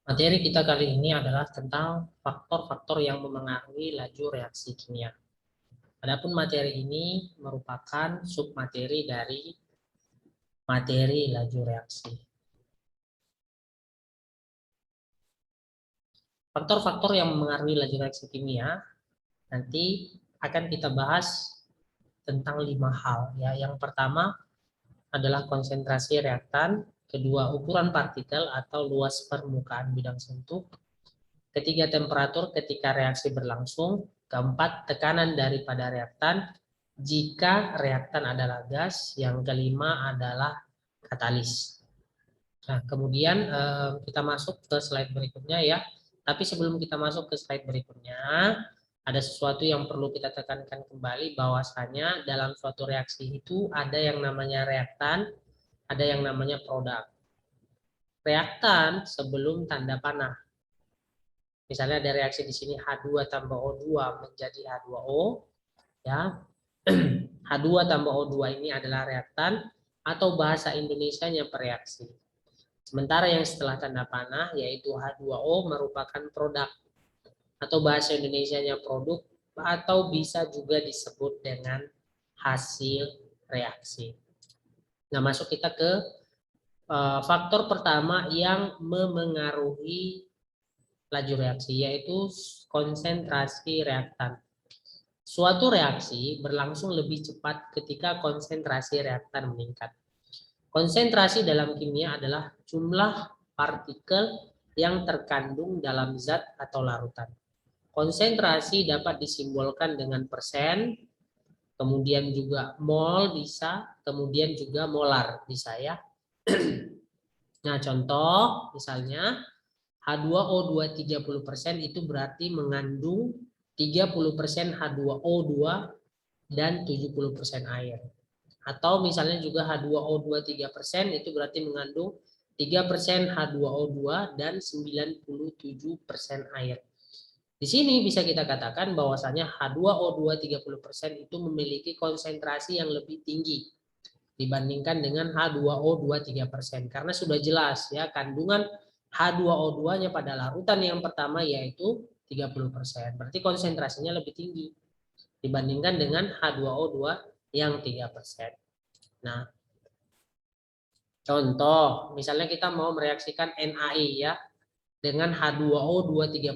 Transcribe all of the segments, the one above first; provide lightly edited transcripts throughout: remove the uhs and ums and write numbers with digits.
Materi kita kali ini adalah tentang faktor-faktor yang memengaruhi laju reaksi kimia. Adapun materi ini merupakan submateri dari materi laju reaksi. Faktor-faktor yang memengaruhi laju reaksi kimia nanti akan kita bahas tentang 5 hal. Ya, yang pertama adalah konsentrasi reaktan, kedua ukuran partikel atau luas permukaan bidang sentuh, ketiga temperatur ketika reaksi berlangsung, keempat tekanan daripada reaktan jika reaktan adalah gas, yang kelima adalah katalis. Nah, kemudian kita masuk ke slide berikutnya ya. Tapi sebelum kita masuk ke slide berikutnya, ada sesuatu yang perlu kita tekankan kembali bahwasanya dalam suatu reaksi itu ada yang namanya reaktan, ada yang namanya produk. Reaktan sebelum tanda panah. Misalnya ada reaksi di sini H2 tambah O2 menjadi H2O, ya. H2 tambah O2 ini adalah reaktan atau bahasa Indonesianya pereaksi. Sementara yang setelah tanda panah yaitu H2O merupakan produk atau bahasa Indonesianya produk atau bisa juga disebut dengan hasil reaksi. Nah, masuk kita ke faktor pertama yang memengaruhi laju reaksi yaitu konsentrasi reaktan. Suatu reaksi berlangsung lebih cepat ketika konsentrasi reaktan meningkat. Konsentrasi dalam kimia adalah jumlah partikel yang terkandung dalam zat atau larutan. Konsentrasi dapat disimbolkan dengan persen, kemudian juga mol bisa, kemudian juga molar bisa ya. Nah, contoh misalnya H2O2 30% itu berarti mengandung 30% H2O2 dan 70% air. Atau misalnya juga H2O2 3% itu berarti mengandung 3% H2O2 dan 97% air. Di sini bisa kita katakan bahwasanya H2O2 30% itu memiliki konsentrasi yang lebih tinggi dibandingkan dengan H2O2 3%. Karena sudah jelas ya kandungan H2O2-nya pada larutan yang pertama yaitu 30%. Berarti konsentrasinya lebih tinggi dibandingkan dengan H2O2 yang 3%. Nah, contoh misalnya kita mau mereaksikan NaI ya dengan H2O2 30%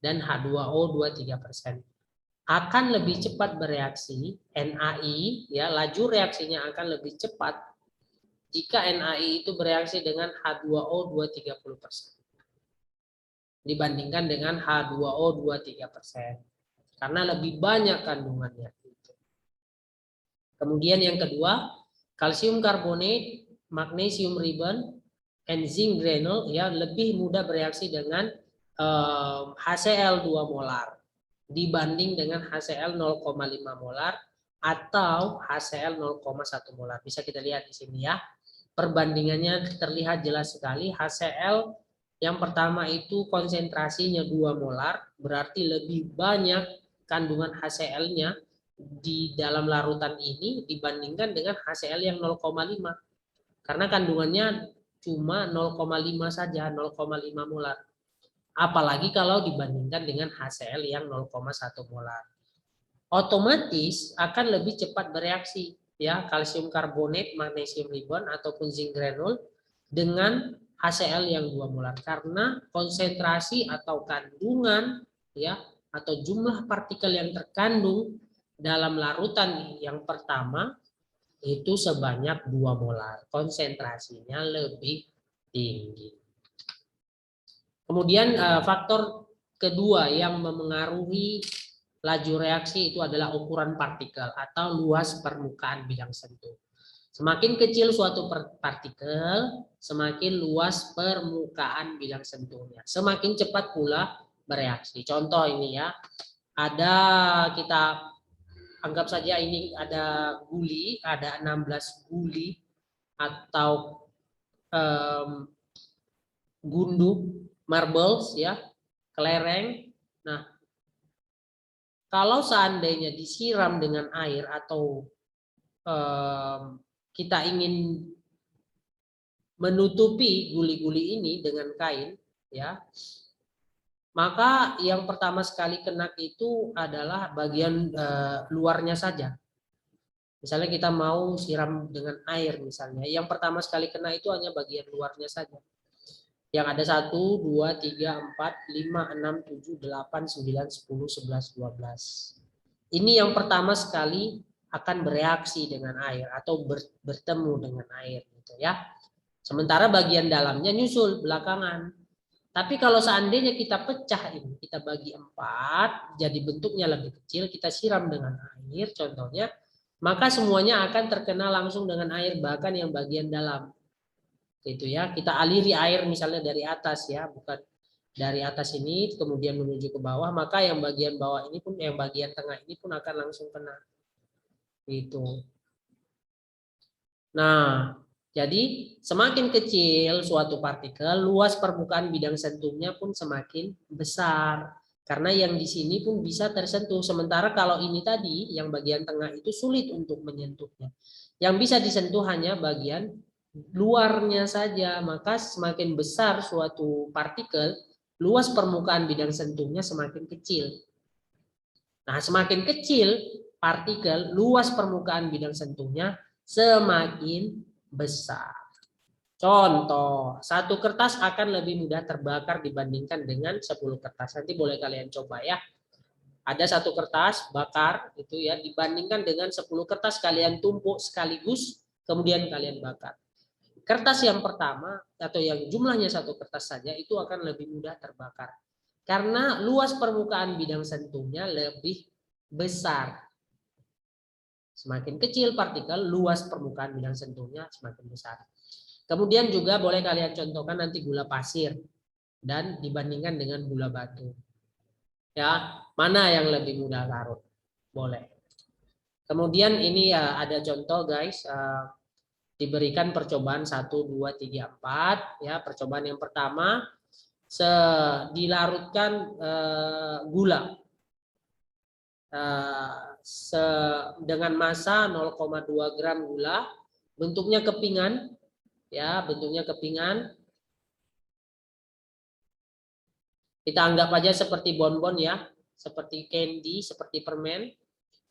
dan H2O2 3%. Akan lebih cepat bereaksi NaI ya, laju reaksinya akan lebih cepat jika NaI itu bereaksi dengan H2O2 30% dibandingkan dengan H2O2 3%. Karena lebih banyak kandungannya. Kemudian yang kedua, kalsium karbonat, magnesium ribbon, enzim granul ya lebih mudah bereaksi dengan HCl 2 molar dibanding dengan HCl 0,5 molar atau HCl 0,1 molar. Bisa kita lihat di sini ya. Perbandingannya terlihat jelas sekali. HCl yang pertama itu konsentrasinya 2 molar, berarti lebih banyak kandungan HCl-nya di dalam larutan ini dibandingkan dengan HCl yang 0,5. Karena kandungannya cuma 0,5 saja, 0,5 molar. Apalagi kalau dibandingkan dengan HCl yang 0,1 molar. Otomatis akan lebih cepat bereaksi ya kalsium karbonat, magnesium ribbon ataupun zinc granul dengan HCl yang 2 molar karena konsentrasi atau kandungan ya atau jumlah partikel yang terkandung dalam larutan yang pertama itu sebanyak 2 molar. Konsentrasinya lebih tinggi. Kemudian faktor kedua yang memengaruhi laju reaksi itu adalah ukuran partikel atau luas permukaan bidang sentuh. Semakin kecil suatu partikel, semakin luas permukaan bidang sentuhnya. Semakin cepat pula bereaksi. Contoh ini ya, ada kita anggap saja ini ada guli, ada 16 guli atau gunduk, marbles ya, kelereng. Nah, kalau seandainya disiram dengan air atau kita ingin menutupi guli-guli ini dengan kain, ya. Maka yang pertama sekali kena itu adalah bagian luarnya saja. Misalnya kita mau siram dengan air misalnya, yang pertama sekali kena itu hanya bagian luarnya saja. Yang ada 1, 2, 3, 4, 5, 6, 7, 8, 9, 10, 11, 12. Ini yang pertama sekali akan bereaksi dengan air atau bertemu dengan air gitu ya. Sementara bagian dalamnya nyusul belakangan. Tapi kalau seandainya kita pecah ini, kita bagi 4, jadi bentuknya lebih kecil, kita siram dengan air contohnya, maka semuanya akan terkena langsung dengan air, bahkan yang bagian dalam. Gitu ya. Kita aliri air misalnya dari atas ya, bukan dari atas ini kemudian menuju ke bawah, maka yang bagian bawah ini pun, yang bagian tengah ini pun akan langsung kena. Gitu. Nah, jadi semakin kecil suatu partikel, luas permukaan bidang sentuhnya pun semakin besar. Karena yang di sini pun bisa tersentuh. Sementara kalau ini tadi, yang bagian tengah itu sulit untuk menyentuhnya. Yang bisa disentuh hanya bagian luarnya saja. Maka semakin besar suatu partikel, luas permukaan bidang sentuhnya semakin kecil. Nah, semakin kecil partikel, luas permukaan bidang sentuhnya semakin besar. Contoh, satu kertas akan lebih mudah terbakar dibandingkan dengan 10 kertas. Nanti boleh kalian coba ya. Ada satu kertas bakar itu ya, dibandingkan dengan 10 kertas kalian tumpuk sekaligus kemudian kalian bakar. Kertas yang pertama atau yang jumlahnya satu kertas saja itu akan lebih mudah terbakar. Karena luas permukaan bidang sentuhnya lebih besar. Semakin kecil partikel, luas permukaan bidang sentuhnya semakin besar. Kemudian juga boleh kalian contohkan nanti gula pasir dan dibandingkan dengan gula batu. Ya, mana yang lebih mudah larut? Boleh. Kemudian ini ya ada contoh guys, diberikan percobaan 1, 2, 3, 4. Ya, percobaan yang pertama dilarutkan gula dengan massa 0,2 gram gula, bentuknya kepingan, ya bentuknya kepingan. Kita anggap aja seperti bonbon ya, seperti candy, seperti permen.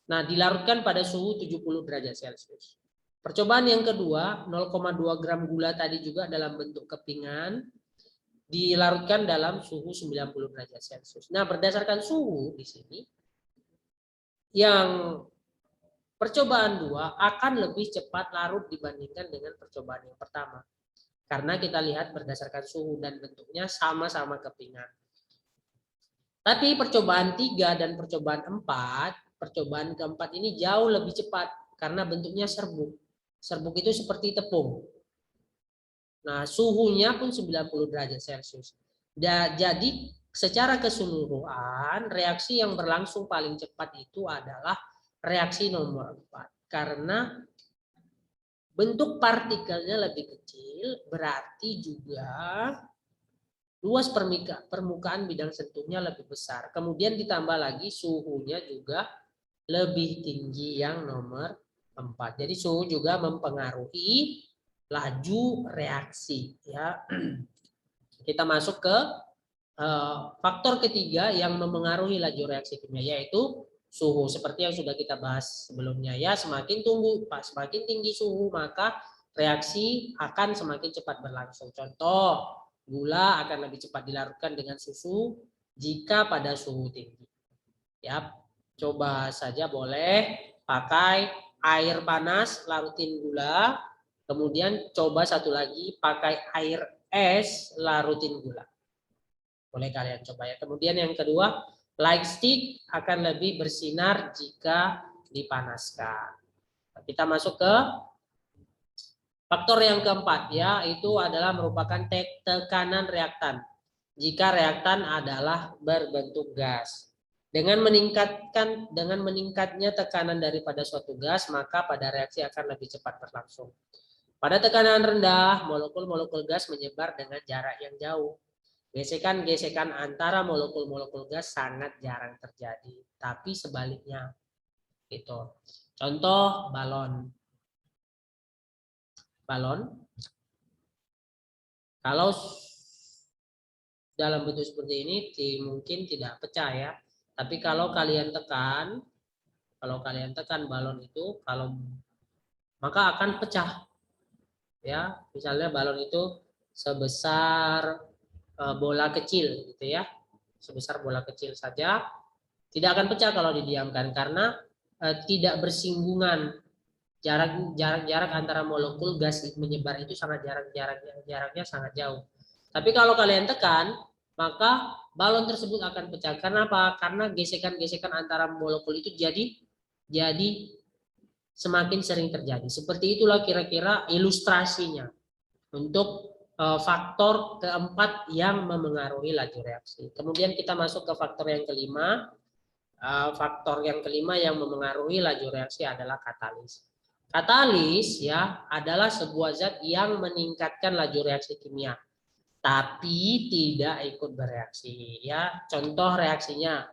Nah, dilarutkan pada suhu 70 derajat Celcius. Percobaan yang kedua, 0,2 gram gula tadi juga dalam bentuk kepingan, dilarutkan dalam suhu 90 derajat Celcius. Nah, berdasarkan suhu di sini, yang percobaan 2 akan lebih cepat larut dibandingkan dengan percobaan yang pertama. Karena kita lihat berdasarkan suhu dan bentuknya sama-sama kepingan. Tapi percobaan 3 dan percobaan 4, percobaan keempat ini jauh lebih cepat karena bentuknya serbuk. Serbuk itu seperti tepung. Nah, suhunya pun 90 derajat Celcius. Jadi secara keseluruhan reaksi yang berlangsung paling cepat itu adalah reaksi nomor 4. Karena bentuk partikelnya lebih kecil, berarti juga luas permukaan bidang sentuhnya lebih besar. Kemudian ditambah lagi suhunya juga lebih tinggi yang nomor 4. Jadi suhu juga mempengaruhi laju reaksi. Ya, kita masuk ke faktor ketiga yang mempengaruhi laju reaksi kimia, yaitu suhu. Seperti yang sudah kita bahas sebelumnya ya, semakin tinggi suhu maka reaksi akan semakin cepat berlangsung. Contoh, gula akan lebih cepat dilarutkan dengan susu jika pada suhu tinggi. Ya, coba saja boleh pakai air panas larutin gula, kemudian coba satu lagi pakai air es larutin gula. Boleh kalian coba ya. Kemudian yang kedua, light stick akan lebih bersinar jika dipanaskan. Kita masuk ke faktor yang keempat ya, itu adalah merupakan tekanan reaktan. Jika reaktan adalah berbentuk gas. Dengan meningkatnya tekanan daripada suatu gas, maka pada reaksi akan lebih cepat berlangsung. Pada tekanan rendah, molekul-molekul gas menyebar dengan jarak yang jauh. Gesekan-gesekan antara molekul-molekul gas sangat jarang terjadi, tapi sebaliknya. Gitu. Contoh balon. Balon. Kalau dalam bentuk seperti ini mungkin tidak pecah ya. Tapi kalau kalian tekan balon itu, maka akan pecah. Ya, misalnya balon itu sebesar bola kecil gitu ya. Sebesar bola kecil saja tidak akan pecah kalau didiamkan karena tidak bersinggungan. Jarak antara molekul gas menyebar itu sangat jaraknya sangat jauh. Tapi kalau kalian tekan, maka balon tersebut akan pecah. Karena apa? Karena gesekan-gesekan antara molekul itu jadi semakin sering terjadi. Seperti itulah kira-kira ilustrasinya untuk faktor keempat yang memengaruhi laju reaksi. Kemudian kita masuk ke faktor yang kelima. Faktor yang kelima yang memengaruhi laju reaksi adalah katalis. Katalis ya adalah sebuah zat yang meningkatkan laju reaksi kimia, tapi tidak ikut bereaksi. Ya, contoh reaksinya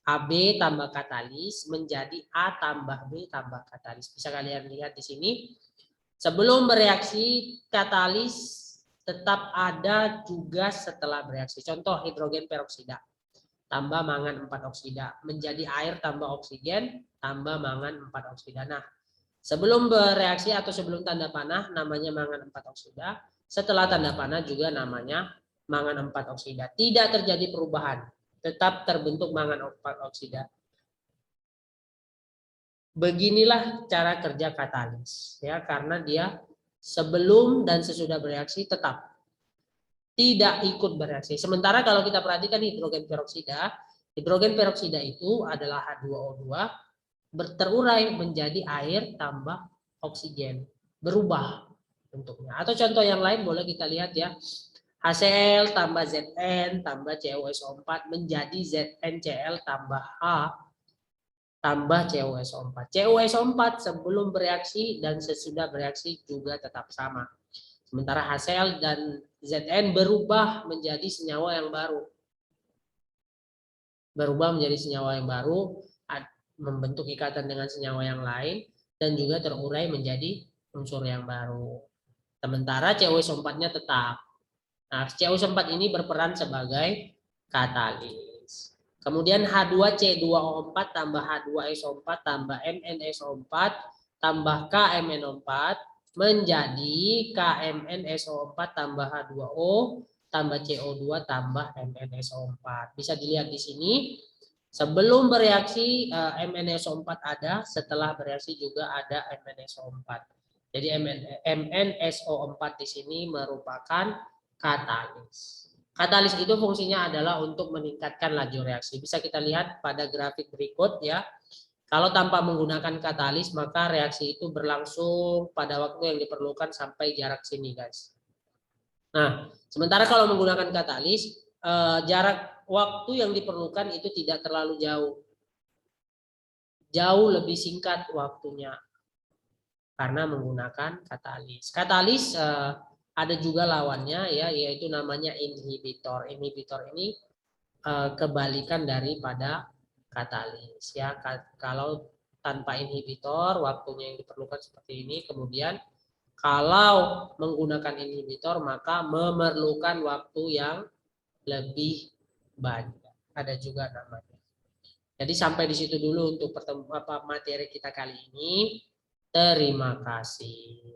AB tambah katalis menjadi A tambah B tambah katalis. Bisa kalian lihat di sini. Sebelum bereaksi, katalis tetap ada juga setelah bereaksi. Contoh hidrogen peroksida tambah mangan 4 oksida menjadi air tambah oksigen tambah mangan 4 oksida. Nah, sebelum bereaksi atau sebelum tanda panah namanya mangan 4 oksida, setelah tanda panah juga namanya mangan 4 oksida. Tidak terjadi perubahan, tetap terbentuk mangan 4 oksida. Beginilah cara kerja katalis ya, karena dia sebelum dan sesudah bereaksi tetap tidak ikut bereaksi. Sementara kalau kita perhatikan hidrogen peroksida itu adalah H2O2 terurai menjadi air tambah oksigen, berubah bentuknya. Atau contoh yang lain boleh kita lihat ya. HCl tambah Zn tambah CuSO4 menjadi ZnCl tambah H tambah CuSO4. CuSO4 sebelum bereaksi dan sesudah bereaksi juga tetap sama. Sementara HCl dan Zn berubah menjadi senyawa yang baru. Membentuk ikatan dengan senyawa yang lain dan juga terurai menjadi unsur yang baru. Sementara CuSO4-nya tetap. Nah, CuSO4 ini berperan sebagai katalis. Kemudian H2C2O4 tambah H2SO4 tambah MnSO4 tambah KMnO4 menjadi KMnSO4 tambah H2O tambah CO2 tambah MnSO4. Bisa dilihat di sini. Sebelum bereaksi MnSO4 ada, setelah bereaksi juga ada MnSO4. Jadi MnSO4 di sini merupakan katalis. Katalis itu fungsinya adalah untuk meningkatkan laju reaksi. Bisa kita lihat pada grafik berikut ya. Kalau tanpa menggunakan katalis maka reaksi itu berlangsung pada waktu yang diperlukan sampai jarak sini guys. Nah, sementara kalau menggunakan katalis jarak waktu yang diperlukan itu tidak terlalu jauh. Jauh lebih singkat waktunya karena menggunakan katalis. Katalis ada juga lawannya ya, yaitu namanya inhibitor. Inhibitor ini kebalikan daripada katalis ya. Kalau tanpa inhibitor waktunya yang diperlukan seperti ini, kemudian kalau menggunakan inhibitor maka memerlukan waktu yang lebih banyak. Ada juga namanya. Jadi sampai di situ dulu untuk materi kita kali ini. Terima kasih.